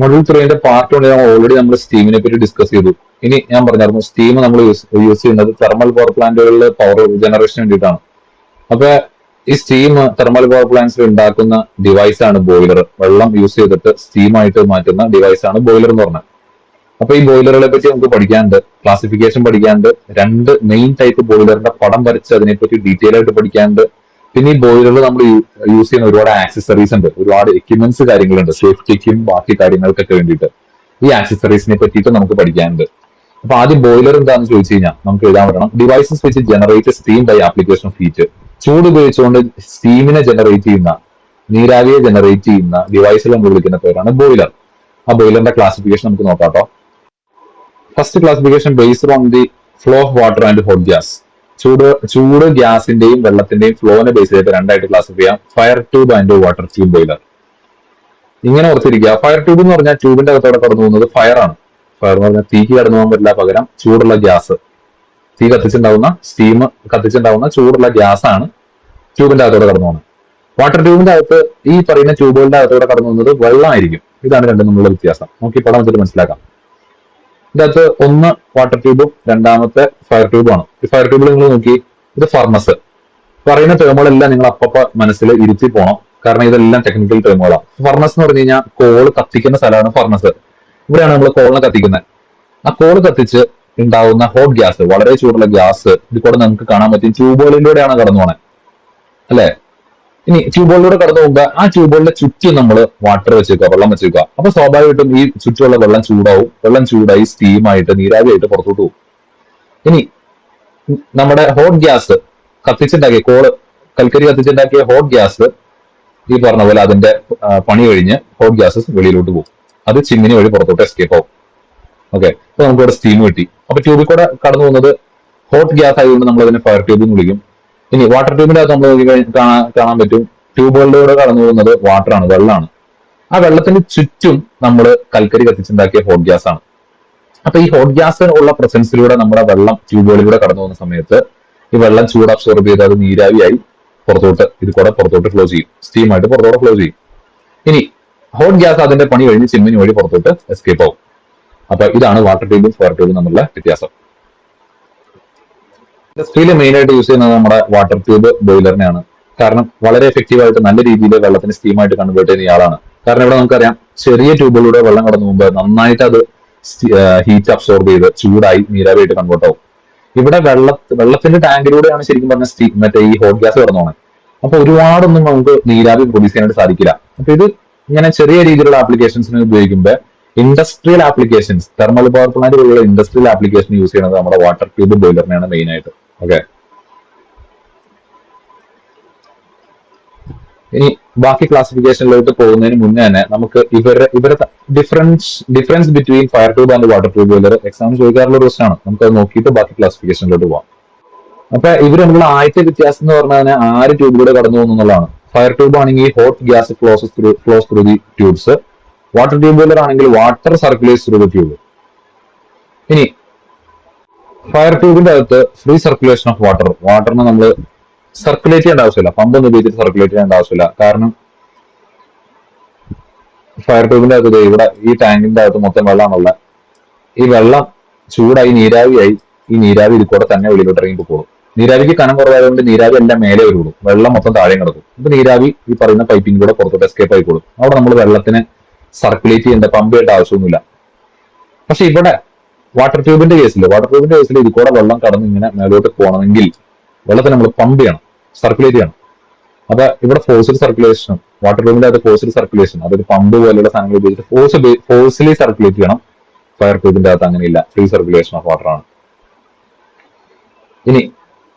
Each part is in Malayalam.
മൊഡ്യൂൾ 3ന്റെ പാർട്ട് 1 ഓൾറെഡി നമ്മൾ സ്റ്റീമിനെ പറ്റി ഡിസ്കസ് ചെയ്തു. ഇനി ഞാൻ പറഞ്ഞായിരുന്നു സ്റ്റീം നമ്മൾ യൂസ് ചെയ്യുന്നത് തെർമൽ പവർ പ്ലാന്റുകളിൽ പവർ ജനറേഷന് വേണ്ടിയിട്ടാണ്. അപ്പൊ ഈ സ്റ്റീം തെർമൽ പവർ പ്ലാന്റ്സിൽ ഉണ്ടാക്കുന്ന ഡിവൈസ് ആണ് ബോയിലർ. വെള്ളം യൂസ് ചെയ്തിട്ട് സ്റ്റീമായിട്ട് മാറ്റുന്ന ഡിവൈസ് ആണ് ബോയിലർ എന്ന് പറഞ്ഞത്. അപ്പൊ ഈ ബോയിലറുകളെ പറ്റി നമുക്ക് പഠിക്കാനുണ്ട്, ക്ലാസിഫിക്കേഷൻ പഠിക്കാനുണ്ട്, രണ്ട് മെയിൻ ടൈപ്പ് ബോയിലറിന്റെ പടം വരച്ച് അതിനെപ്പറ്റി ഡീറ്റെയിൽ ആയിട്ട് പഠിക്കാനുണ്ട്. പിന്നെ ഈ ബോയിലറിൽ നമ്മൾ യൂസ് ചെയ്യുന്ന ഒരുപാട് ആക്സസറീസ് ഉണ്ട്, ഒരുപാട് എക്യുപ്മെന്റ്സ് കാര്യങ്ങളുണ്ട് സേഫ്റ്റിക്കും ബാക്കി കാര്യങ്ങൾക്കൊക്കെ വേണ്ടിയിട്ട്. ഈ ആക്സസറീസിനെ പറ്റിയിട്ട് നമുക്ക് പഠിക്കാനുണ്ട്. അപ്പൊ ആദ്യം ബോയിലർ എന്താണെന്ന് ചോദിച്ചു കഴിഞ്ഞാൽ നമുക്ക് എഴുതാൻ പറ്റണം, ഡിവൈസസ് വെച്ച് generate steam by application of heat. ചൂട് ഉപയോഗിച്ചുകൊണ്ട് സ്റ്റീമിനെ ജനറേറ്റ് ചെയ്യുന്ന, നീരാവിയെ ജനറേറ്റ് ചെയ്യുന്ന ഡിവൈസിൽ നമ്മൾ വിളിക്കുന്ന പേരാണ് ബോയിലർ. ആ ബോയിലറിന്റെ ക്ലാസിഫിക്കേഷൻ നമുക്ക് നോക്കാം കേട്ടോ. First classification based on the flow of water and hot gas. ചൂട് ഗ്യാസിന്റെയും വെള്ളത്തിന്റെയും ഫ്ലോനെ ബേസ് ചെയ്തിട്ട് രണ്ടായിട്ട് ക്ലാസിഫൈ ചെയ്യാം, fire tube and water tube boiler. ഇങ്ങനെ ഓർത്തിരിക്കുക, ഫയർ ട്യൂബ് എന്ന് പറഞ്ഞാൽ ട്യൂബിന്റെ അകത്തോടെ കടന്നു പോകുന്നത് ഫയർ ആണ്. ഫയർ എന്ന് പറഞ്ഞാൽ തീക്ക് കടന്നു പോകാൻ പറ്റില്ല, പകരം ചൂടുള്ള ഗ്യാസ്, തീ കത്തിച്ചുണ്ടാവുന്ന സ്റ്റീം കത്തിച്ചുണ്ടാവുന്ന ചൂടുള്ള ഗ്യാസ് ആണ് ട്യൂബിന്റെ അകത്തോടെ കടന്നു പോകുന്നത്. വാട്ടർ ട്യൂബിന്റെ അകത്ത് ഈ പറയുന്ന ട്യൂബുകളുടെ അകത്തോടെ കടന്നു പോകുന്നത് വെള്ളമായിരിക്കും. ഇതാണ് രണ്ടും തമ്മിലുള്ള വ്യത്യാസം. നമുക്ക് ഈ പടം വെച്ചിട്ട് മനസ്സിലാക്കാം. ഇതിന്റെ അകത്ത് ഒന്ന് വാട്ടർ ട്യൂബും രണ്ടാമത്തെ ഫയർ ട്യൂബുമാണ്. ഈ ഫയർ ട്യൂബിൽ നിങ്ങൾ നോക്കി, ഇത് ഫർണസ്. പറയുന്ന ടേമുകളെല്ലാം നിങ്ങൾ അപ്പപ്പ മനസ്സിൽ ഇരുത്തി പോകണം, കാരണം ഇതെല്ലാം ടെക്നിക്കൽ ടേമുകളാണ്. ഫർണസ് എന്ന് പറഞ്ഞു കഴിഞ്ഞാൽ കോള് കത്തിക്കുന്ന സ്ഥലമാണ് ഫർണസ്. ഇവിടെയാണ് നമ്മൾ കോളിനെ കത്തിക്കുന്നത്. ആ കോള് കത്തിച്ച് ഉണ്ടാവുന്ന ഹോട്ട് ഗ്യാസ്, വളരെ ചൂടുള്ള ഗ്യാസ്, ഇത് കൂടെ നമുക്ക് കാണാൻ പറ്റും ട്യൂബുകളിലൂടെയാണ് കടന്നു പോണേ, അല്ലെ? ഇനി ട്യൂബുകളിലൂടെ കടന്നു പോകുമ്പോൾ ആ ട്യൂബുകളുടെ ചുറ്റും നമ്മൾ വാട്ടർ വെച്ചേക്കുക, വെള്ളം വെച്ചേക്കുക. അപ്പൊ സ്വാഭാവികമായിട്ടും ഈ ചുറ്റുമുള്ള വെള്ളം ചൂടാവും. വെള്ളം ചൂടായി സ്റ്റീമായിട്ട് നീരാവിയായിട്ട് പുറത്തോട്ട് പോകും. ഇനി നമ്മുടെ ഹോട്ട് ഗ്യാസ് കത്തിച്ചുണ്ടാക്കിയ കോള്, കൽക്കരി കത്തിച്ചുണ്ടാക്കിയ ഹോട്ട് ഗ്യാസ് ഈ പറഞ്ഞ പോലെ അതിന്റെ പണി കഴിഞ്ഞ് ഹോട്ട് ഗ്യാസസ് വെളിയിലോട്ട് പോകും. അത് ചിമ്മിനി വഴി പുറത്തോട്ട് എസ്കേപ്പ് ആവും. ഓക്കെ, അപ്പൊ നമുക്ക് ഇവിടെ സ്റ്റീം കിട്ടി. അപ്പൊ ട്യൂബിൽ കൂടെ കടന്നു പോകുന്നത് ഹോട്ട് ഗ്യാസ് ആയതുകൊണ്ട് നമ്മൾ അതിനെ ഫയർ ട്യൂബ് എന്ന് വിളിക്കും. ഇനി വാട്ടർ ട്യൂബിന്റെ അകത്ത് നമ്മൾ കാണാൻ പറ്റും, ട്യൂബുകളിലൂടെ കടന്നു പോകുന്നത് വാട്ടറാണ്, വെള്ളമാണ്. ആ വെള്ളത്തിന് ചുറ്റും നമ്മൾ കൽക്കരി കത്തിച്ചുണ്ടാക്കിയ ഹോട്ട് ഗ്യാസ് ആണ്. അപ്പൊ ഈ ഹോട്ട് ഗ്യാസ് ഉള്ള പ്രസൻസിലൂടെ നമ്മുടെ വെള്ളം ട്യൂബുകളിലൂടെ കടന്നു പോകുന്ന സമയത്ത് ഈ വെള്ളം ചൂട് അബ്സോർബ് ചെയ്ത് അത് നീരാവിയായി പുറത്തോട്ട്, ഇത് കൂടെ പുറത്തോട്ട് ഫ്ലോ ചെയ്യും, സ്റ്റീമായിട്ട് പുറത്തോട്ട് ഫ്ലോ ചെയ്യും. ഇനി ഹോട്ട് ഗ്യാസ് അതിന്റെ പണി കഴിഞ്ഞ് ചിമ്മിനി വഴി പുറത്തോട്ട് എസ്കേപ്പ് ആവും. അപ്പൊ ഇതാണ് വാട്ടർ ട്യൂബും ഫയർ ട്യൂബും തമ്മിലുള്ള വ്യത്യാസം. ഇൻഡസ്ട്രിയിൽ മെയിൻ ആയിട്ട് യൂസ് ചെയ്യുന്നത് നമ്മുടെ വാട്ടർ ട്യൂബ് ബോയിലറിനെയാണ്. കാരണം വളരെ എഫക്റ്റീവ് ആയിട്ട് നല്ല രീതിയിൽ വെള്ളത്തിന് സ്റ്റീമായിട്ട് കൺവേർട്ട് ചെയ്യുന്ന ആളാണ്. കാരണം ഇവിടെ നമുക്കറിയാം, ചെറിയ ട്യൂബുകളിലൂടെ വെള്ളം കടന്നു പോകുമ്പോൾ നന്നായിട്ട് അത് ഹീറ്റ് അബ്സോർബ് ചെയ്ത് ചൂടായി നീരാവിയായിട്ട് കൺവേർട്ട് ആവും. ഇവിടെ വെള്ളത്തിന്റെ ടാങ്കിലൂടെയാണ് ശരിക്കും പറഞ്ഞ മറ്റേ ഈ ഹോട്ട് ഗ്യാസ് കടന്നു പോകുന്നത്. അപ്പൊ ഒരുപാടൊന്നും നമുക്ക് നീരാവി പ്രൊഡ്യൂസ് ചെയ്യാനായിട്ട് സാധിക്കില്ല. അപ്പൊ ഇത് ഇങ്ങനെ ചെറിയ രീതിയിലുള്ള ആപ്ലിക്കേഷൻസിന് ഉപയോഗിക്കുമ്പോൾ industrial applications, thermal power plant പോലുള്ള ഇൻഡസ്ട്രിയൽ ആപ്ലിക്കേഷൻ യൂസ് ചെയ്യുന്നത് നമ്മുടെ വാട്ടർ ട്യൂബ് ബോയിലറിനെയാണ് മെയിൻ ആയിട്ട്. ഓക്കെ, ഇനി ബാക്കി ക്ലാസിഫിക്കേഷനിലോട്ട് പോകുന്നതിന് മുന്നേ തന്നെ നമുക്ക് ഇവരുടെ difference between fire tube and water tube boiler exam ചോദിക്കാറുള്ള ഒരു ക്വസ്റ്റൻ ആണ്. നമുക്ക് അത് നോക്കിയിട്ട് ബാക്കി ക്ലാസിഫിക്കേഷനിലോട്ട് പോകാം. അപ്പൊ ഇവർ തമ്മിലുള്ള ആദ്യത്തെ വ്യത്യാസം എന്ന് പറഞ്ഞാൽ 6 ട്യൂബിലൂടെ കടന്നു പോകുന്നതാണ്. ഫയർ ട്യൂബ് ആണെങ്കിൽ hot gas flows through the tubes. Water tube boiler ആണെങ്കിൽ water circulates through the tube. ഇനി ഫയർ ട്യൂബിന്റെ അകത്ത് ഫ്രീ സർക്കുലേഷൻ ഓഫ് വാട്ടറിനെ നമ്മൾ സർക്കുലേറ്റ് ചെയ്യേണ്ട ആവശ്യമില്ല, പമ്പൊന്നും ഉപയോഗിച്ചിട്ട് സർക്കുലേറ്റ് ചെയ്യേണ്ട ആവശ്യമില്ല. കാരണം ഫയർ ട്യൂബിന്റെ അകത്ത് ഇവിടെ ഈ ടാങ്കിന്റെ അകത്ത് മൊത്തം വെള്ളമാണുള്ള. ഈ വെള്ളം ചൂടായി നീരാവിയായി, ഈ നീരാവി ഇതിൽ കൂടെ തന്നെ വെളിയിലോട്ട് ഇറങ്ങി പോകും. നീരാവിക്ക് കനം കുറവായതുകൊണ്ട് നീരാവി എല്ലാം മേലെ വരുള്ളൂ, വെള്ളം മൊത്തം താഴെ കിടക്കും. ഇപ്പൊ നീരാവി ഈ പറയുന്ന പൈപ്പിങ്ങിലൂടെ പുറത്തോട്ട് എസ്കേപ്പ് ആയിക്കോളും. അവിടെ നമ്മൾ വെള്ളത്തിന് സർക്കുലേറ്റ് ചെയ്യേണ്ട, പമ്പ് ചെയ്യേണ്ട ആവശ്യമൊന്നുമില്ല. പക്ഷെ ഇവിടെ വാട്ടർ ട്യൂബിന്റെ കേസിൽ ഇതിൽ കൂടെ വെള്ളം കടന്ന് ഇങ്ങനെ മേലോട്ട് പോകണമെങ്കിൽ വെള്ളത്തിന് നമ്മൾ പമ്പ് ചെയ്യണം, സർക്കുലേറ്റ് ചെയ്യണം. അപ്പൊ ഇവിടെ ഫോഴ്സ്ഡ് സർക്കുലേഷൻ, വാട്ടർ ട്യൂബിന്റെ അത് ഫോഴ്സ്ഡ് സർക്കുലേഷൻ, അതൊരു പമ്പ് പോലെയുള്ള സാധനങ്ങൾ ഉപയോഗിച്ചിട്ട് ഫോഴ്സ്ലി സർക്കുലേറ്റ് ചെയ്യണം. ഫയർ ട്യൂബിന്റെ അകത്ത് അങ്ങനെയില്ല, ഫ്രീ സർക്കുലേഷൻ ഓഫ് വാട്ടർ ആണ്. ഇനി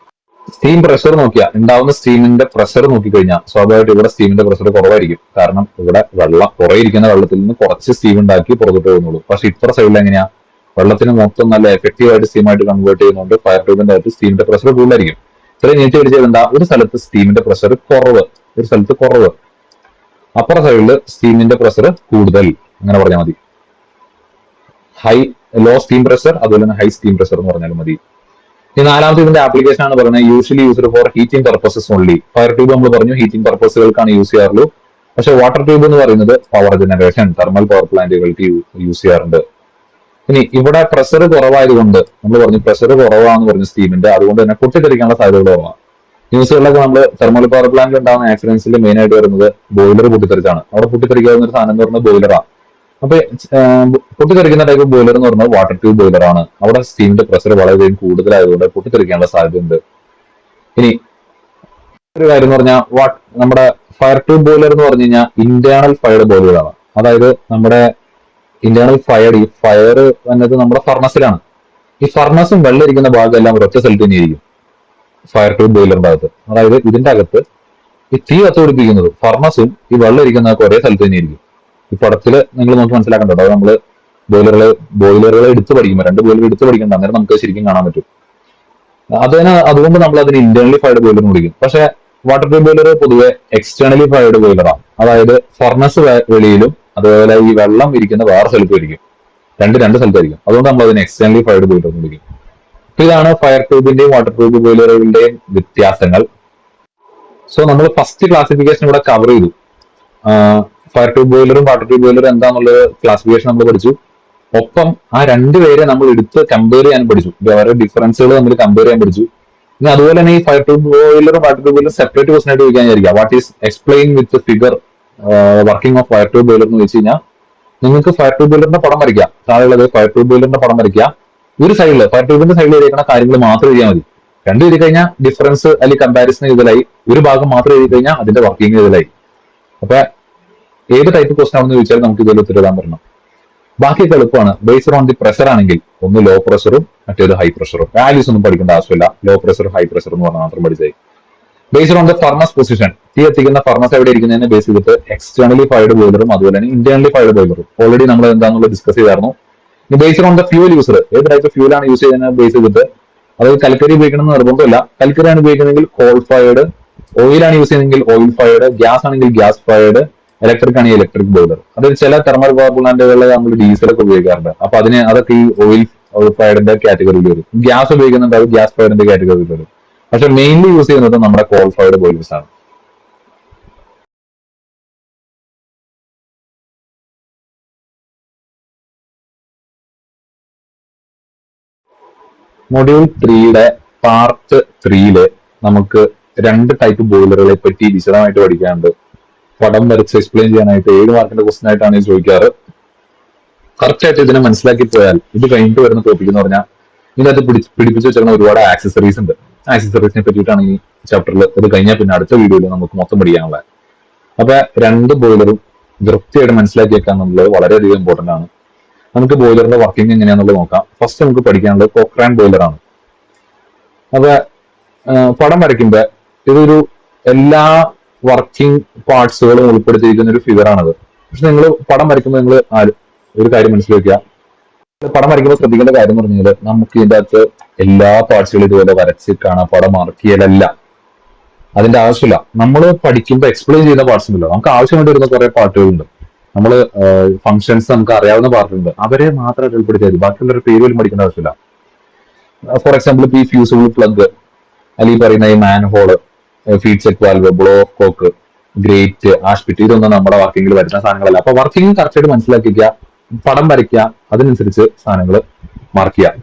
സ്റ്റീം പ്രഷർ നോക്കിയാൽ ഉണ്ടാവുന്ന സ്റ്റീമിന്റെ പ്രഷർ നോക്കിക്കഴിഞ്ഞാൽ സ്വാഭാവികമായിട്ട് ഇവിടെ സ്റ്റീമിന്റെ പ്രഷർ കുറവായിരിക്കും. കാരണം ഇവിടെ കുറെ ഇരിക്കുന്ന വെള്ളത്തിൽ നിന്ന് കുറച്ച് സ്റ്റീം ഉണ്ടാക്കി പുറത്തോട്ട് പോകുന്നുള്ളൂ. പക്ഷെ ഇത്ര സൈഡിൽ എങ്ങനെയാ, വെള്ളത്തിന് മൊത്തം നല്ല എഫക്റ്റീവ് ആയിട്ട് സ്റ്റീമായിട്ട് കൺവേർട്ട് ചെയ്യുന്നുണ്ട്. ഫയർ ട്യൂബിന്റെ അകത്ത് സ്റ്റീമിന്റെ പ്രഷർ കൂടുതലായിരിക്കും. ഇത്രയും നീട്ടി പിടിച്ചതെന്താ, ഒരു സ്ഥലത്ത് സ്റ്റീമിന്റെ പ്രഷർ കുറവ്, ഒരു സ്ഥലത്ത് കുറവ്, അപ്പുറ സൈഡിൽ സ്റ്റീമിന്റെ പ്രഷർ കൂടുതൽ, അങ്ങനെ പറഞ്ഞാൽ മതി. ലോ സ്റ്റീം പ്രഷർ അതുപോലെ തന്നെ ഹൈ സ്റ്റീം പ്രഷർ എന്ന് പറഞ്ഞാലും മതി. ഈ നാലാമത്തെ ഇതിന്റെ ആപ്ലിക്കേഷൻ ആണ് പറയുന്നത് usually used for heating purposes only. Fire tube നമ്മൾ പറഞ്ഞു ഹീറ്റിംഗ് പർപ്പസുകൾക്കാണ് യൂസ് ചെയ്യാറുള്ളൂ. പക്ഷെ വാട്ടർ ട്യൂബ് എന്ന് പറയുന്നത് പവർ ജനറേഷൻ, തെർമൽ പവർ പ്ലാന്റുകൾക്ക് യൂസ് ചെയ്യാറുണ്ട്. ഇനി ഇവിടെ പ്രഷർ കുറവായതുകൊണ്ട് നമ്മൾ പറഞ്ഞു പ്രഷർ കുറവാന്ന് പറഞ്ഞു സ്റ്റീമിന്റെ, അതുകൊണ്ട് തന്നെ പൊട്ടിത്തെറിക്കാനുള്ള സാധ്യതകൾ കുറവാണ്. ന്യൂസുകളിലൊക്കെ നമ്മൾ തെർമൽ പവർ പ്ലാന്റിൽ ഉണ്ടാകുന്ന ആക്സിഡൻസിൽ മെയിൻ ആയിട്ട് വരുന്നത് ബോയിലർ പൊട്ടിത്തെറിച്ചാണ്. അവിടെ പൊട്ടിത്തെറിക്കാവുന്ന ഒരു സാധനം എന്ന് പറഞ്ഞാൽ ബോയിലറാണ്. അപ്പൊ പൊട്ടിത്തെറിക്കുന്ന ടൈപ്പ് ബോയിലർ എന്ന് പറഞ്ഞാൽ വാട്ടർ ട്യൂബ് ബോയിലറാണ്. അവിടെ സ്റ്റീമിന്റെ പ്രഷർ വളരെയധികം കൂടുതലായതുകൊണ്ട് പൊട്ടിത്തെറിക്കാനുള്ള സാധ്യതയുണ്ട്. ഇനി ഒരു കാര്യം എന്ന് പറഞ്ഞാൽ നമ്മുടെ ഫയർ ട്യൂബ് ബോയിലർ എന്ന് പറഞ്ഞു കഴിഞ്ഞാൽ ഇന്റേണൽ ഫയർഡ് ബോയിലറാണ്. അതായത് നമ്മുടെ ഇന്റേണൽ ഫയർ, ഈ ഫയർ വന്നത് നമ്മുടെ ഫർണസിലാണ്. ഈ ഫർണസും വെള്ളം ഇരിക്കുന്ന ഭാഗം എല്ലാം ഒരൊറ്റ സ്ഥലത്ത് തന്നെയായിരിക്കും ഫയർ ട്യൂബ് ബോയിലറിന്റെ അകത്ത്. അതായത് ഇതിന്റെ അകത്ത് ഈ തീ കത്തുപിടിപ്പിക്കുന്നത് ഫർണസും ഈ വെള്ളം ഇരിക്കുന്നതൊക്കെ ഒരേ സ്ഥലത്ത് തന്നെയായിരിക്കും. ഈ പടത്തില് നിങ്ങൾ നമുക്ക് മനസ്സിലാക്കണ്ടോ, അത് നമ്മള് ബോയിലറുകൾ എടുത്ത് പഠിക്കുമ്പോൾ, രണ്ട് ബോയിലർ എടുത്ത് പഠിക്കേണ്ട, അന്നേരം നമുക്ക് ശരിക്കും കാണാൻ പറ്റും. അതുകൊണ്ട് നമ്മൾ അതിന് ഇന്റേണലി ഫയർഡ് ബോയിലർ എന്ന് വിളിക്കും. പക്ഷെ വാട്ടർ ട്യൂബ് ബോയിലർ പൊതുവെ എക്സ്റ്റേണലി ഫയർഡ് ബോയിലറാണ്. അതായത് ഫർണസ് വെളിയിലും അതുപോലെ ഈ വെള്ളം ഇരിക്കുന്ന വേറെ സ്ഥലത്തായിരിക്കും, രണ്ട് സ്ഥലത്തായിരിക്കും. അതുകൊണ്ട് നമ്മൾ അതിന് എക്സ്റ്റേണലി ഫയർഡ് ബോയിലർ എന്ന് വിളിക്കും. ഇതാണ് ഫയർ ട്യൂബിന്റെയും വാട്ടർ ട്യൂബ് ബോയിലറുകളുടെയും വ്യത്യാസങ്ങൾ. സോ നമ്മൾ ഫസ്റ്റ് ക്ലാസിഫിക്കേഷൻ ഇവിടെ കവർ ചെയ്തു. ഫയർ ട്യൂബ് ബോയിലറും വാട്ടർ ട്യൂബ് ബോയിലറും എന്താണെന്നുള്ള ക്ലാസിഫിക്കേഷൻ നമ്മൾ പഠിച്ചു. ഒപ്പം ആ രണ്ടുപേരെ നമ്മൾ എടുത്ത് കമ്പയർ ചെയ്യാൻ പഠിച്ചു, അവരുടെ ഡിഫറൻസുകൾ നമ്മൾ കമ്പയർ ചെയ്യാൻ പഠിച്ചു. ഇനി അതുപോലെ തന്നെ ഈ ഫയർ ട്യൂബ് ബോയിലറും വാട്ടർ ട്യൂബ് ബോയിലറും സെപ്പറേറ്റ് ക്വസ്റ്റൻ ആയിട്ട് ചോദിക്കാൻ വിചാരിക്കുക, what is explain with figure working of fire tube boiler എന്ന് വെച്ച് കഴിഞ്ഞാൽ നിങ്ങൾക്ക് ഫയർ ട്യൂബ് ബോയിലറിന്റെ പടം വരയ്ക്കുക, താഴെയുള്ളത് ഫയർ ട്യൂബ് ബോയിലറിന്റെ പടം വരയ്ക്കുക. ഒരു സൈഡിൽ ഫയർ ട്യൂബിന്റെ സൈഡിൽ എഴുതിക്കുന്ന കാര്യങ്ങൾ മാത്രം എഴുതിയാൽ മതി. രണ്ടും എഴുതി കഴിഞ്ഞാൽ ഡിഫറൻസ് അല്ലെങ്കിൽ കമ്പാരിസൺ ഇതിലായി, ഒരു ഭാഗം മാത്രം എഴുതി കഴിഞ്ഞാൽ അതിന്റെ വർക്കിംഗ് ഇതിലായി. അപ്പൊ ഏത് ടൈപ്പ് ക്വസ്റ്റൻ ആണെന്ന് ചോദിച്ചാൽ നമുക്ക് ഇതിൽ ഉത്തരവിടാൻ പറ്റണം. ബാക്കിയൊക്കെ എളുപ്പമാണ്. ബേസ്ഡ് ഓൺ ദി പ്രഷർ ആണെങ്കിൽ ഒന്ന് ലോ പ്രഷറും മറ്റേത് ഹൈ പ്രഷറും. വാല്യൂസ് ഒന്നും പഠിക്കേണ്ട ആവശ്യമില്ല, ലോ പ്രഷർ ഹൈ പ്രഷർ എന്ന് പറഞ്ഞാൽ മാത്രം പഠിച്ചായി. Based on the furnace position, തീ എത്തിക്കുന്ന ഫർണസ് എവിടെ ഇരിക്കുന്നതിനെ ബേസ് ചെയ്തിട്ട് എക്സ്റ്റേണലി ഫയർഡ് ബോയിലറും അതുപോലെ തന്നെ ഇന്റേണലി ഫയർഡ് ബോയിലറും ഓൾറെഡി നമ്മൾ എന്താണെന്നുള്ളത് ഡിസ്കസ് ചെയ്തായിരുന്നു. Based on the fuel user, ഏത് ടൈപ്പ് ഫ്യൂലാണ് യൂസ് ചെയ്യുന്നത് ബേസ് ചെയ്തിട്ട്, അതായത് കൽക്കരി ഉപയോഗിക്കണമെന്ന് നിർബന്ധമില്ല. കൽക്കരിയാണ് ഉപയോഗിക്കുന്നതെങ്കിൽ കോൾ ഫയർഡ്, ഓയിലാണ് യൂസ് ചെയ്യുന്നതെങ്കിൽ ഓയിൽ ഫയർഡ്, ഗ്യാസ് ആണെങ്കിൽ ഗ്യാസ് ഫയർഡ്, ഇലക്ട്രിക് ആണെങ്കിൽ ഇലക്ട്രിക് ബോയിലർ. അതിൽ ചില തെർമൽ പവർ പ്ലാന്റുകളിൽ നമ്മൾ ഡീസലൊക്കെ ഉപയോഗിക്കാറുണ്ട്. അപ്പൊ അതൊക്കെ ഈ ഓയിൽ ഫയർഡിന്റെ കാറ്റഗറിയിൽ വരും. ഗ്യാസ് ഉപയോഗിക്കുന്നുണ്ട്, അത് ഗ്യാസ് ഫയർഡിന്റെ കാറ്റഗറിയിൽ വരും. പക്ഷെ മെയിൻലി യൂസ് ചെയ്യുന്നത് നമ്മുടെ കോൾ ഫയർഡ് ബോയിലേഴ്സ് ആണ്. മൊഡ്യൂൾ 3യുടെ പാർട്ട് 3 നമുക്ക് രണ്ട് ടൈപ്പ് ബോയിലറുകളെ പറ്റി വിശദമായിട്ട് പഠിക്കാനുണ്ട്. പടം വരച്ച് എക്സ്പ്ലെയിൻ ചെയ്യാനായിട്ട് 7 മാർക്കിന്റെ ക്വസ്റ്റൻ ആയിട്ടാണ് ഇത് ചോദിക്കാറ്. കറക്റ്റ് ആയിട്ട് ഇതിനെ മനസ്സിലാക്കി പോയാൽ ഇത് കഴിഞ്ഞിട്ട് വരുന്ന ടോപ്പിക് എന്ന് പറഞ്ഞാൽ ഇതിനകത്ത് പിടിപ്പിച്ച് വെച്ചിരുന്ന ഒരുപാട് ആക്സസറീസ് ഉണ്ട്. ആക്സസറീസിനെ പറ്റിയിട്ടാണ് ഈ ചാപ്റ്ററിൽ. ഇത് കഴിഞ്ഞാൽ പിന്നെ അടുത്ത വീഡിയോയിൽ നമുക്ക് മൊത്തം പഠിക്കാനുള്ളത്. അപ്പൊ രണ്ട് ബോയിലറും വൃത്തിയായിട്ട് മനസ്സിലാക്കി വെക്കാൻ എന്നുള്ളത് വളരെയധികം ഇമ്പോർട്ടന്റ് ആണ്. നമുക്ക് ബോയിലറിന്റെ വർക്കിംഗ് എങ്ങനെയാണെന്നുള്ളത് നോക്കാം. ഫസ്റ്റ് നമുക്ക് പഠിക്കാനുള്ളത് കോക്രാൻ ബോയിലർ ആണ്. അപ്പൊ പടം വരയ്ക്കുമ്പോ ഇതൊരു എല്ലാ വർക്കിംഗ് പാർട്സുകളും ഉൾപ്പെടുത്തിയിരിക്കുന്ന ഒരു ഫിഗർ ആണത്. പക്ഷെ നിങ്ങൾ പടം വരയ്ക്കുമ്പോൾ നിങ്ങൾ ഒരു കാര്യം മനസ്സിലാക്കുക, പടം വരയ്ക്കുമ്പോൾ ശ്രദ്ധിക്കേണ്ട കാര്യം എന്ന് പറഞ്ഞാൽ നമുക്ക് ഇതിന്റെ അകത്ത് എല്ലാ പാർട്സുകളും ഇതുപോലെ വരച്ച് കാണാൻ പടം മാർക്ക് ചെയ്യലല്ല, അതിന്റെ ആവശ്യമില്ല. നമ്മൾ പഠിക്കുമ്പോൾ എക്സ്പ്ലെയിൻ ചെയ്യുന്ന പാർട്സ് ഉണ്ടല്ലോ, നമുക്ക് ആവശ്യമായിട്ട് വരുന്ന കുറെ പാർട്ടുകളുണ്ട്. നമ്മൾ ഫംഗ്ഷൻസ് നമുക്ക് അറിയാവുന്ന പാർട്ടുണ്ട്, അവരെ മാത്രമായിട്ട് ഉൾപ്പെടുത്തിയാൽ മതി. ബാക്കിയുള്ളവരുടെ പേര് പോലും പഠിക്കേണ്ട ആവശ്യമില്ല. ഫോർ എക്സാമ്പിൾ ഇപ്പൊ ഈ ഫ്യൂസിബിൾ പ്ലഗ്, അല്ലെങ്കിൽ പറയുന്ന ഈ man hole, feed check valve, blow off cock, grate, ashpit, ഇതൊന്നും നമ്മുടെ വർക്കിംഗിൽ വരുന്ന സാധനങ്ങളല്ല. അപ്പൊ വർക്കിംഗ് കറക്റ്റായിട്ട് മനസ്സിലാക്കിക്കുക, പടം വരയ്ക്കുക, അതിനനുസരിച്ച് സാധനങ്ങൾ മാർക്ക് ചെയ്യാം.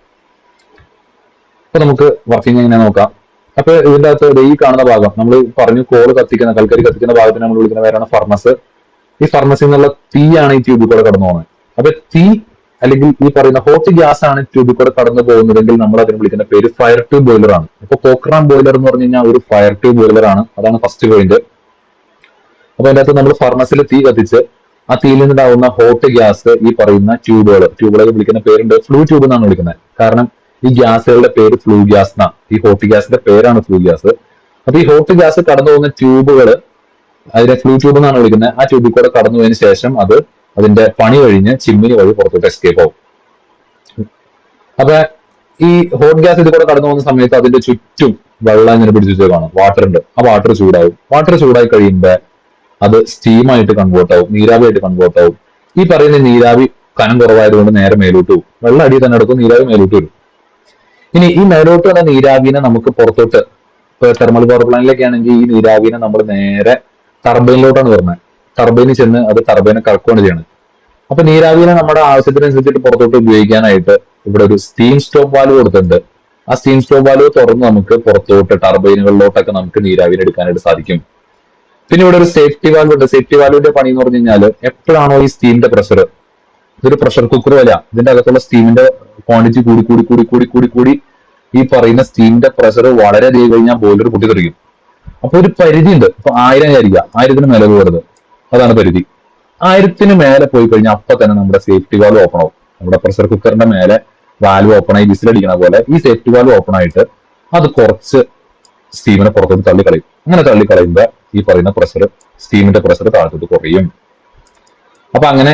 അപ്പൊ നമുക്ക് വർക്കിംഗ് എങ്ങനെ നോക്കാം. അപ്പൊ ഇതിന്റെ അകത്ത് ഈ കാണുന്ന ഭാഗം നമ്മൾ പറഞ്ഞു, കോള് കത്തിക്കുന്ന, കൽക്കരി കത്തിക്കുന്ന ഭാഗത്തിന് നമ്മൾ വിളിക്കുന്ന പേരാണ് ഫർണസ്. ഈ ഫർണസിൽ നിന്നുള്ള തീയാണ് ഈ ട്യൂബിൽ കൂടെ കടന്നു പോകുന്നത്. അപ്പൊ തീ അല്ലെങ്കിൽ ഈ പറയുന്ന ഹോട്ട് ഗ്യാസ് ആണ് ട്യൂബിൽ കൂടെ കടന്നു പോകുന്നതെങ്കിൽ നമ്മൾ അതിനെ വിളിക്കുന്ന പേര് ഫയർ ട്യൂബ് ബോയിലർ ആണ്. അപ്പൊ കോക്രാൻ ബോയിലർ എന്ന് പറഞ്ഞു കഴിഞ്ഞാൽ ഒരു ഫയർ ട്യൂബ് ബോയിലർ ആണ്. അതാണ് ഫസ്റ്റ് പോയിന്റ്. അപ്പൊ അതിന്റെ അകത്ത് നമ്മൾ ഫർണസിൽ തീ കത്തിച്ച് ആ തീയിൽ നിന്നുണ്ടാവുന്ന ഹോട്ട് ഗ്യാസ് ഈ പറയുന്ന ട്യൂബുകളെ വിളിക്കുന്ന പേരുണ്ട് ഫ്ലൂ ട്യൂബ് എന്നാണ് വിളിക്കുന്നത്. കാരണം ഈ ഗ്യാസുകളുടെ പേര് ഫ്ലൂ ഗ്യാസ് എന്നാണ്. ഈ ഹോട്ട് ഗ്യാസിന്റെ പേരാണ് ഫ്ലൂ ഗ്യാസ്. അപ്പൊ ഈ ഹോട്ട് ഗ്യാസ് കടന്നു പോകുന്ന ട്യൂബുകൾ അതിനെ ഫ്ലൂ ട്യൂബ് എന്നാണ് വിളിക്കുന്നത്. ആ ട്യൂബിൽ കൂടെ കടന്നു പോയതിനു ശേഷം അത് അതിന്റെ പണി കഴിഞ്ഞ് ചിമ്മിനി വഴി പുറത്തോട്ട് എസ്കേപ്പ് ആവും. അപ്പൊ ഈ ഹോട്ട് ഗ്യാസ് ഇതിൽ കൂടെ കടന്നു പോകുന്ന സമയത്ത് അതിന്റെ ചുറ്റും വെള്ളം ഇങ്ങനെ പിടിച്ചു വെച്ചേക്കാണ്, വാട്ടർ ഉണ്ട്. ആ വാട്ടർ ചൂടാവും. വാട്ടർ ചൂടായി കഴിയുമ്പോൾ അത് സ്റ്റീമായിട്ട് കൺവേർട്ട് ആവും, നീരാവിയായിട്ട് കൺവേർട്ട് ആവും. ഈ പറയുന്ന നീരാവി കനം കുറവായതുകൊണ്ട് നേരെ മേലോട്ട് പോകും. വെള്ളം അടിയിൽ തന്നെ എടുക്കും, നീരാവി മേലോട്ട് വരും. ഇനി ഈ മേലോട്ട് വന്ന നീരാവിനെ നമുക്ക് പുറത്തോട്ട്, ഇപ്പൊ തെർമൽ പവർ പ്ലാന്റിലൊക്കെ ആണെങ്കിൽ ഈ നീരാവിനെ നമ്മൾ നേരെ ടർബൈനിലോട്ടാണ് വരുന്നത്. ടർബൈനിൽ ചെന്ന് അത് ടർബൈനെ കറക്കുകയാണ് ചെയ്യണം. അപ്പൊ നീരാവിനെ നമ്മുടെ ആവശ്യത്തിനനുസരിച്ചിട്ട് പുറത്തോട്ട് ഉപയോഗിക്കാനായിട്ട് ഇവിടെ ഒരു സ്റ്റീം സ്റ്റോപ്പ് വാൽവ് കൊടുത്തിട്ടുണ്ട്. ആ സ്റ്റീം സ്റ്റോപ്പ് വാൽവ് തുറന്ന് നമുക്ക് പുറത്തോട്ട് ടർബൈനുകളിലോട്ടൊക്കെ നമുക്ക് നീരാവിനെ എടുക്കാനായിട്ട് സാധിക്കും. പിന്നെ ഇവിടെ ഒരു സേഫ്റ്റി വാൽവ് ഉണ്ട്. സേഫ്റ്റി വാൽവിന്റെ പണി എന്ന് പറഞ്ഞു കഴിഞ്ഞാൽ എപ്പോഴാണോ ഈ സ്റ്റീമിന്റെ പ്രഷർ, ഇതൊരു പ്രഷർ കുക്കർ പോലെ, ഇതിന്റെ അകത്തുള്ള സ്റ്റീമിന്റെ ക്വാണ്ടിറ്റി കൂടി കൂടി കൂടി കൂടി കൂടി കൂടി ഈ പറയുന്ന സ്റ്റീമിന്റെ പ്രഷർ വളരെ അധികം കഴിഞ്ഞാൽ ബോയിലർ പൊട്ടിത്തെറിക്കും. അപ്പൊ ഒരു പരിധി ഉണ്ട്. ഇപ്പൊ 1000 വിചാരിക്കുക, 1000 മേലെ പോകരുത്, അതാണ് പരിധി. 1000 മേലെ പോയി കഴിഞ്ഞാൽ അപ്പൊ തന്നെ നമ്മുടെ സേഫ്റ്റി വാൽവ് ഓപ്പൺ ആവും. നമ്മുടെ പ്രഷർ കുക്കറിന്റെ മേലെ വാൽവ് ഓപ്പൺ ആയി വിസിലടിക്കണ പോലെ ഈ സേഫ്റ്റി വാൽവ് ഓപ്പൺ ആയിട്ട് അത് കുറച്ച് സ്റ്റീമിനെ പുറത്തോട്ട് തള്ളിക്കളയും. അങ്ങനെ തള്ളിക്കളയുമ്പോൾ ഈ പറയുന്ന പ്രഷർ, സ്റ്റീമിന്റെ പ്രഷർ താഴത്തോട്ട് കുറയും. അപ്പൊ അങ്ങനെ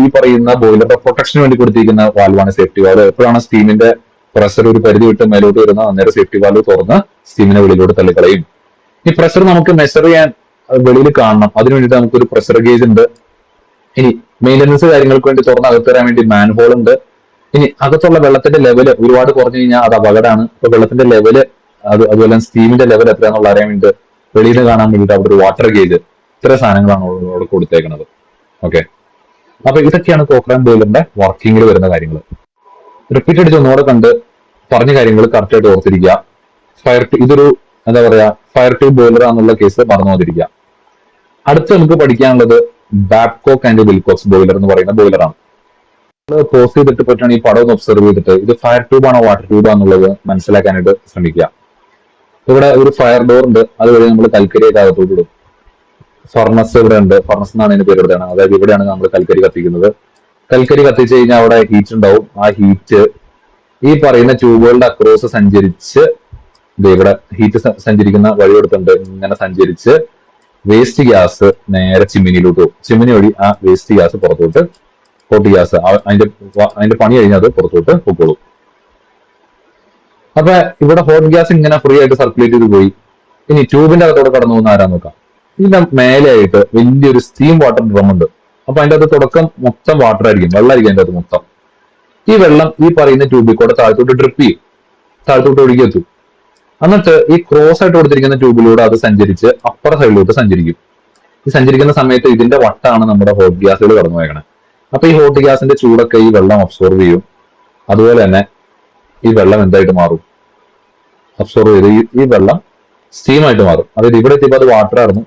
ഈ പറയുന്ന ബോയിലറുടെ പ്രൊട്ടക്ഷന് വേണ്ടി കൊടുത്തിരിക്കുന്ന വാൽവാണ് സേഫ്റ്റി വാൽവ്. എപ്പോഴാണ് സ്റ്റീമിന്റെ പ്രഷർ ഒരു പരിധി വിട്ട് മേലോട്ട് വരുന്ന അന്നേരം സേഫ്റ്റി വാൽവ് തുറന്ന് സ്റ്റീമിനെ വെളിയിലോട്ട് തള്ളിക്കളയും. ഈ പ്രഷർ നമുക്ക് മെഷർ ചെയ്യാൻ വെളിയിൽ കാണണം. അതിനു വേണ്ടിയിട്ട് നമുക്കൊരു പ്രഷർ ഗേജ് ഉണ്ട്. ഇനി മെയിൻ്റനൻസ് കാര്യങ്ങൾക്ക് വേണ്ടി തുറന്ന് അകത്ത് തരാൻ വേണ്ടി മാൻഹോൾ ഉണ്ട്. ഇനി അകത്തുള്ള വെള്ളത്തിന്റെ ലെവല് ഒരുപാട് കുറഞ്ഞു കഴിഞ്ഞാൽ അത് അപകടമാണ്. ഇപ്പൊ വെള്ളത്തിന്റെ ലെവല് അതുപോലെ സ്റ്റീമിന്റെ ലെവൽ എത്രയാണെന്നുള്ള അറിയാൻ വേണ്ടി വെളിയിൽ നിന്ന് കാണാൻ വേണ്ടിയിട്ട് അവിടെ ഒരു വാട്ടർ ഗേജ്, ഇത്ര സാധനങ്ങളാണ് അവിടെ കൊടുത്തേക്കുന്നത്. ഓക്കെ, അപ്പൊ ഇതൊക്കെയാണ് കോക്രാൻ ബോയിലറിന്റെ വർക്കിങ്ങിൽ വരുന്ന കാര്യങ്ങൾ. റിപ്പീറ്റ് അടിച്ച് ഒന്നുകൂടെ കണ്ട് പറഞ്ഞ കാര്യങ്ങൾ കറക്റ്റ് ആയിട്ട് ഓർത്തിരിക്കുക. ഇതൊരു എന്താ പറയാ ഫയർ ട്യൂബ് ബോയിലർ ആണെന്നുള്ള കേസ് മറന്നു പോകാതിരിക്കുക. അടുത്ത് നമുക്ക് പഠിക്കാനുള്ളത് ബാബ്കോക്ക് ആൻഡ് വിൽകോക്സ് ബോയിലർ എന്ന് പറയുന്ന ബോയിലറാണ്. പോസ് ചെയ്തിട്ട് പറ്റുകയാണ് ഈ പടം ഒന്ന് ഒബ്സർവ് ചെയ്തിട്ട് ഇത് ഫയർ ട്യൂബ് ആണോ വാട്ടർ ട്യൂബ് ആണെന്നുള്ളത് മനസ്സിലാക്കാനായിട്ട് ശ്രമിക്കുക. ഇവിടെ ഒരു ഫയർ ഡോർ ഉണ്ട്, അതുവഴി നമ്മൾ കൽക്കരിയൊക്കെ അകത്തോട്ട് ഇടും. ഫർണസ് ഇവിടെ ഉണ്ട്, ഫർണസ് എന്നാണ് ഇതിന്റെ പേര് ഇവിടെയാണ്. അതായത് ഇവിടെയാണ് നമ്മൾ കൽക്കരി കത്തിക്കുന്നത്. കൽക്കരി കത്തിച്ചു കഴിഞ്ഞാൽ അവിടെ ഹീറ്റ് ഉണ്ടാവും. ആ ഹീറ്റ് ഈ പറയുന്ന ട്യൂബുകളുടെ അക്രോസ് സഞ്ചരിച്ച് ഇവിടെ ഹീറ്റ് സഞ്ചരിക്കുന്ന വഴി കൊടുത്തിട്ടുണ്ട്. ഇങ്ങനെ സഞ്ചരിച്ച് വേസ്റ്റ് ഗ്യാസ് നേരെ ചിമ്മിനിയിലോട്ട് പോകും. ചിമ്മിനി വഴി ആ വേസ്റ്റ് ഗ്യാസ് പുറത്തോട്ട്, ഹോട്ട് ഗ്യാസ് അതിന്റെ പണി കഴിഞ്ഞാൽ അത് പുറത്തോട്ട് പൊക്കോളും. അപ്പൊ ഇവിടെ ഹോട്ട് ഗ്യാസ് ഇങ്ങനെ ഫ്രീ ആയിട്ട് സർക്കുലേറ്റ് ചെയ്ത് പോയി. ഇനി ട്യൂബിന്റെ അകത്തോടെ കടന്നു പോകുന്ന ആരാ നോക്കാം. ഇതിന്റെ മേലെയായിട്ട് വലിയൊരു സ്റ്റീം വാട്ടർ ഡ്രം ഉണ്ട്. അപ്പൊ അതിന്റെ അകത്ത് തുടക്കം മൊത്തം വാട്ടർ ആയിരിക്കും, വെള്ളമായിരിക്കും അതിന്റെ അകത്ത് മൊത്തം. ഈ വെള്ളം ഈ പറയുന്ന ട്യൂബിൽ കൂടെ താഴത്തോട്ട് ഡ്രിപ്പ് ചെയ്യും, താഴത്തോട്ട് ഒഴുകിയെത്തും. എന്നിട്ട് ഈ ക്രോസ് ആയിട്ട് കൊടുത്തിരിക്കുന്ന ട്യൂബിലൂടെ അത് സഞ്ചരിച്ച് അപ്പുറ സൈഡിലോട്ട് സഞ്ചരിക്കും. ഈ സഞ്ചരിക്കുന്ന സമയത്ത് ഇതിന്റെ വട്ടാണ് നമ്മുടെ ഹോട്ട് ഗ്യാസുകൾ കടന്നു പോയണേ. അപ്പൊ ഈ ഹോട്ട് ഗ്യാസിന്റെ ചൂടൊക്കെ ഈ വെള്ളം അബ്സോർവ് ചെയ്യും. അതുപോലെ തന്നെ ഈ വെള്ളം എന്തായിട്ട് മാറും, അബ്സോർവ് ചെയ്ത് ഈ വെള്ളം സ്റ്റീമായിട്ട് മാറും. അതായത് ഇവിടെ എത്തിയപ്പോൾ അത് വാട്ടർ ആയിരുന്നു,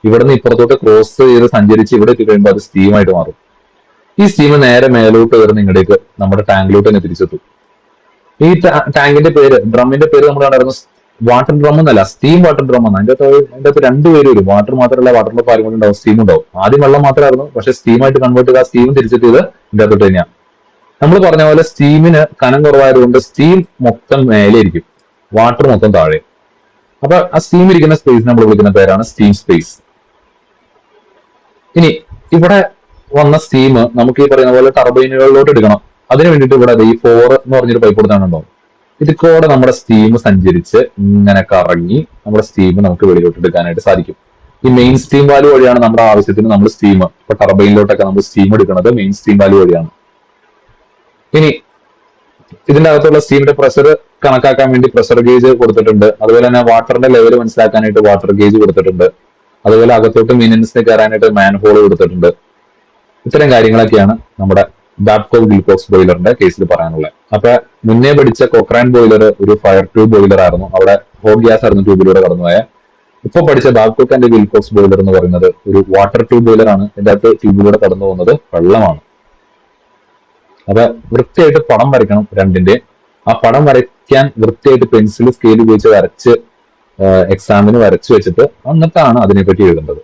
ഇവിടെ നിന്ന് ഇപ്പുറത്തോട്ട് ക്രോസ് ചെയ്ത് സഞ്ചരിച്ച് ഇവിടെ എത്തിക്കഴിയുമ്പോൾ അത് സ്റ്റീമായിട്ട് മാറും. ഈ സ്റ്റീം നേരെ മേലോട്ട് കയറുന്ന ഇങ്ങടേക്ക് നമ്മുടെ ടാങ്കിലോട്ട് തന്നെ തിരിച്ചെത്തും. ഈ ടാങ്കിന്റെ പേര്, ഡ്രമ്മിന്റെ പേര് നമ്മൾ കണ്ടായിരുന്നു വാട്ടർ ഡ്രം എന്നല്ല, സ്റ്റീം വാട്ടർ ഡ്രം ആണ്. അതിന്റെ അകത്ത് രണ്ടുപേരും വരും. വാട്ടർ മാത്രമല്ല, വാട്ടറിന്റെ പാലും കൂടെ ഉണ്ടാവും, സ്റ്റീം ഉണ്ടാവും. ആദ്യം വെള്ളം മാത്രമായിരുന്നു, പക്ഷെ സ്റ്റീമായിട്ട് കൺവേർട്ട് ചെയ്ത് ആ സ്റ്റീം തിരിച്ചെത്തിയത് ഇതിന്റെ അകത്തോട്ട് തന്നെയാണ്. നമ്മൾ പറഞ്ഞ പോലെ സ്റ്റീമിന് കനം കുറവായതുകൊണ്ട് സ്റ്റീം മൊത്തം മേലെ ഇരിക്കും, വാട്ടർ മൊത്തം താഴെ. അപ്പൊ ആ സ്റ്റീം ഇരിക്കുന്ന സ്പേസ് നമ്മൾ വിളിക്കുന്ന പേരാണ് സ്റ്റീം സ്പേസ്. ഇനി ഇവിടെ വന്ന സ്റ്റീം നമുക്ക് ഈ പറയുന്ന പോലെ ടർബൈനുകളിലോട്ട് എടുക്കണം. അതിന് വേണ്ടിയിട്ട് ഇവിടെ ഈ 4 എന്ന് പറഞ്ഞൊരു പൈപ്പ് കൊടുത്താണുണ്ടാവും. ഇതിക്കൂടെ നമ്മുടെ സ്റ്റീം സഞ്ചരിച്ച് ഇങ്ങനെ കറങ്ങി നമ്മുടെ സ്റ്റീം നമുക്ക് വെളിയിലോട്ട് എടുക്കാനായിട്ട് സാധിക്കും. ഈ മെയിൻ സ്റ്റീം വാല്യൂ വഴിയാണ് നമ്മുടെ ആവശ്യത്തിന് നമ്മൾ സ്റ്റീം, ഇപ്പൊ ടർബൈനിലോട്ടൊക്കെ നമ്മൾ സ്റ്റീം എടുക്കുന്നത് മെയിൻ സ്റ്റീം വാല്യൂ വഴിയാണ്. ഇനി ഇതിന്റെ അകത്തുള്ള സ്റ്റീമിന്റെ പ്രഷർ കണക്കാക്കാൻ വേണ്ടി പ്രഷർ ഗേജ് കൊടുത്തിട്ടുണ്ട്. അതുപോലെ തന്നെ വാട്ടറിന്റെ ലെവൽ മനസ്സിലാക്കാനായിട്ട് വാട്ടർ ഗേജ് കൊടുത്തിട്ടുണ്ട്. അതുപോലെ അകത്തോട്ട് മെയിൻ്റനൻസിന് കയറാനായിട്ട് മാൻഹോൾ കൊടുത്തിട്ടുണ്ട്. ഇത്തരം കാര്യങ്ങളൊക്കെയാണ് നമ്മുടെ ബാബ്കോക്ക് വിൽകോക്സ് ബോയിലറിന്റെ കേസിൽ പറയാനുള്ളത്. അപ്പൊ മുന്നേ പഠിച്ച കോക്രാൻ ബോയിലർ ഒരു ഫയർ ട്യൂബ് ബോയിലർ ആയിരുന്നു, അവിടെ ഹോട്ട് ഗ്യാസ് ആയിരുന്നു ട്യൂബിലൂടെ കടന്നുപോയ. ഇപ്പൊ പഠിച്ച ബാബ്കോക്ക് ആൻഡ് വിൽകോക്സ് ബോയിലർ എന്ന് പറയുന്നത് ഒരു വാട്ടർ ട്യൂബ് ബോയിലർ ആണ്. ഇതിന്റെ അകത്ത് ട്യൂബിലൂടെ കടന്നു പോകുന്നത് വെള്ളമാണ്. അപ്പൊ വൃത്തിയായിട്ട് പടം വരയ്ക്കണം രണ്ടിന്റെ. ആ പടം വരയ്ക്കാൻ വൃത്തിയായിട്ട് പെൻസിൽ സ്കെയിൽ ഉപയോഗിച്ച് വരച്ച് എക്സാമിന് വരച്ചു വെച്ചിട്ട് എന്നിട്ടാണ് അതിനെപ്പറ്റി എഴുതേണ്ടത്.